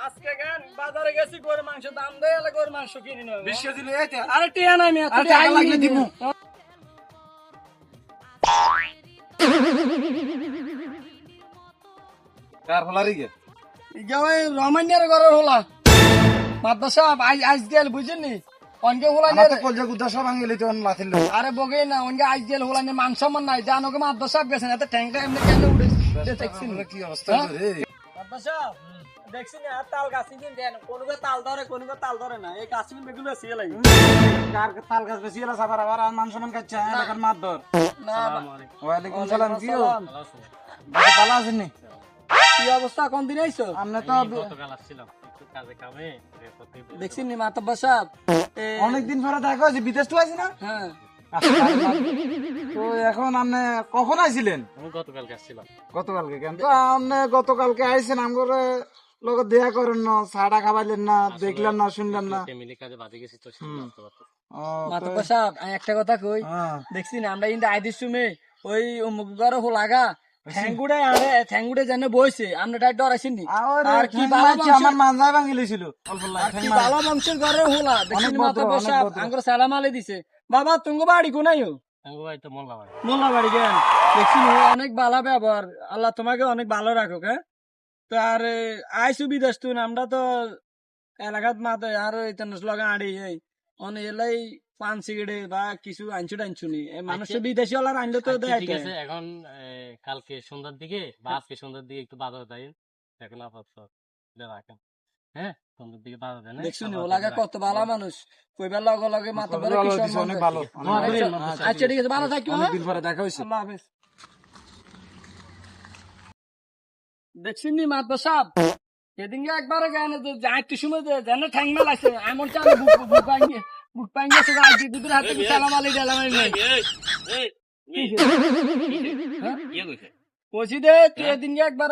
আজকে গান বাজারে গেছি গরুর মাংস দাম দেয় এলে গরুর মাংস কিনে নেব 20 কেজি লই আইতে আরে টিয়া নাই আমি আরে টাকা লাগলে দিমু কার হলারি গে ইগা ওই রমানিয়ার ঘরের হলা মাদ্রাসা আজ গেল বুঝেননি অনকে হলা আমার তো কলজা গুদা সব ভাঙিলি তো লাথিল আরে বগে না অনকে আজ গেল হলা নে মান সম্মান নাই জানো কে মাদ্রাসা গেছেন এত ট্যাংটা এমনি কেন উড়ে দেখছিস কি অবস্থা রে মাদ্রাসা দেখছিস না তাল গাছ দিন দেন কোনকে তাল ধরে না এই গাছ দিন বেগুলো সিয়ে লাগে কার তাল গাছ বেশি এলা সাবার আবার মান সম্মান কাচ্চা এলাকার মাত ধর না ওয়ালাইকুম সালাম কি ও বাকি ভালো আছেন নি কি অবস্থা কোন দিন আইছো আমরা তো গতকাল আসছিলাম একটু কাজে কামে দেখছিস নি মাতব্বর সাহেব অনেক দিন পরে দেখা হয়েছে বিদেশ তো আছি না হ্যাঁ তো এখন আপনি কখন আইছিলেন আমি গতকালকে আসছিলাম গতকালকে কেন তো আপনি গতকালকে আইছেন আমগরে লোক দেখা করেন না ছাড়া খাবাইলেন না দেখলেন না শুনলেন না ফ্যামিলি কাজে বাদে গেছি তো সেটা আসতে পারতেছি ও, মাতব্বর সাহেব আমি একটা কথা কই হ্যাঁ। দেখছি না আমরা কিন্তু আইদির সময় ওই অমুক ঘরে হোলাগা ঠ্যাঙ্গুড়ে জানে বইছে আমরা ডাই ডরাইছি নি আর কি বালা বংশের আমার মানজায় ভাঙি লইছিল অল্প আর কি বালা বংশের ঘরে হোলা দেখছি মাতব্বর সাহেব আঙ্গুর সালাম আলে দিছে বাবা তুমি বাড়ি কোনাইও আমি ভাই তো মোল্লা ভাই মোল্লা বাড়ি গেন দেখছি অনেক ভালো ব্যবহার আল্লাহ তোমাকে অনেক ভালো রাখুক হ্যাঁ তো আর আইসু বিদেশ তুই আমরা তো এলাকাত মাতে আর লগা আড়ি এই অনেক এলাই পান সিগারেট বা কিছু আনছু নি মানুষের বিদেশি ওলার আনলে তো আচ্ছা, দেয় ঠিক আছে এখন কালকে সন্ধ্যার দিকে বা আজকে সন্ধ্যার দিকে একটু বাজার দেয় এখন আপাতত রাখেন হ্যাঁ সন্ধ্যার দিকে বাজার দেন দেখছি ওলাগা কত ভালো মানুষ কইবার লগে লগে মাথা ধরে কি সম্মান অনেক দেয়। ভালো আচ্ছা ঠিক আছে ভালো থাকিও হ্যাঁ? দিন পরে দেখা হয়েছে আল্লাহ হাফেজ দেখছেন নি মাতবার সাহেব সেদিনকে একবার গানে যাইতে সময় জানে ঠ্যাং মেলাইছে এমন চালে বুক পাইঙ্গে সে আইতে দুধের হাতে সালাম আলাইকুম কইছি দে তুই এদিনকে একবার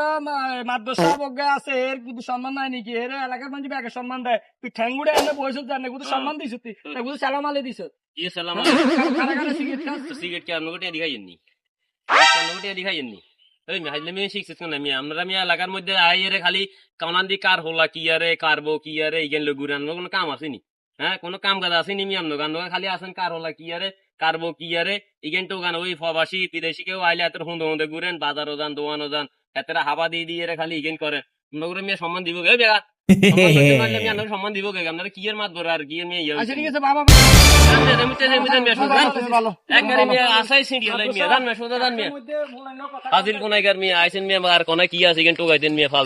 মাতবার সাহেব অজ্ঞা আছে এর কিন্তু সম্মান নাই নাকি এর এলাকার মানুষ ব্যাগে সম্মান দেয় তুই ঠ্যাঙ্গুড়ে এনে বয়স জানে কিন্তু সম্মান দিছ তুই কিন্তু সালাম আলাই দিছ ये सलाम কারাগারে সিগারেট খাস সিগারেট কি আপনাকে টিয়া দিখাইনি আপনাকে টিয়া দিখাইনি ওই হাইলে মেয়ে শিখছিস না আমরা এলাকার মধ্যে আইরে খালি কামান দি কার হলা কি আরে কারবো কি আরে ইগেন লগুরান কোনো কাম আসেনি হ্যাঁ কোনো কাম কাজ আসেনি মি আমনো গান খালি আসেন কার হলা কি আরে কারবো কি আরে ইগেন তো গান ওই প্রবাসী বিদেশি কেউ আইলে এত হুঁদে হুঁদে ঘুরেন বাজারও যান দোয়ানো যান এতরা হাবা দিয়ে দিয়ে খালি ইগেন করেন নগরে মেয়ে সম্মান দিব গে বেগা সম্মান দিব গে আপনারা কি এর মাত বড় আর কি এর মেয়ে আচ্ছা ঠিক আছে বাবা হাজির কোনাইকার মেয়ে আইসেন মেয়ে আর কোনায় কি আছে কিন্তু গাইতেন মেয়ে ফাল